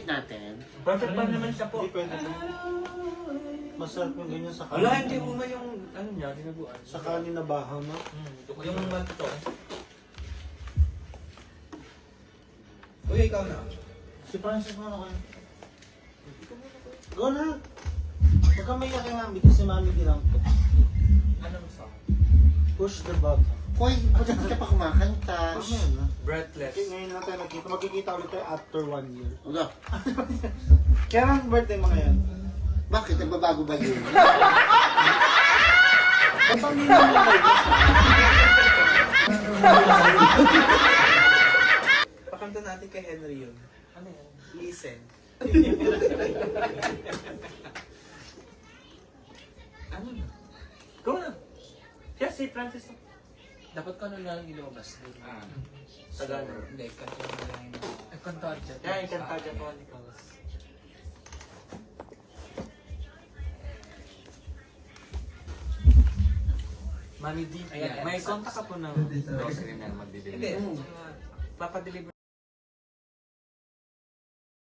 natin? Perfect pa naman siya po. Hindi pwede po. Masarap yung ganyan sa Wala, kanin. hindi mo yung ano niya, dinaguan. Sa kanin na bahaw na. Yung manto. Uy, ikaw na. Si Francis mo na kayo. Go na. Huwag kang maiyak kay Mami kasi Mami ginang to. Ano mo sa? Push the button. Hoy, ba't hindi ka pa kumakanta? Push na yun ha. Breathless. Okay, ngayon lang tayo nagkita. Magkikita ulit tayo after 1 year. Wala. Kaya ang birthday mo ngayon? Bakit? Nagbabago ba yun? Ba't ang nila mo kayo? Pakanta natin kay Henry yun. Ano yan? Listen. Ano na? Go na. Yes, si Francis. Dapat ka na lang ilabas. Sa gano'n. Hindi, kanta mo na lang yung... Ay, kanta dyan. Yan, yung kanta dyan po, Nicholas. Mami D, Ayan, may contact ka po ng grocery na Hindi. magdi-deliver. Papadeliver.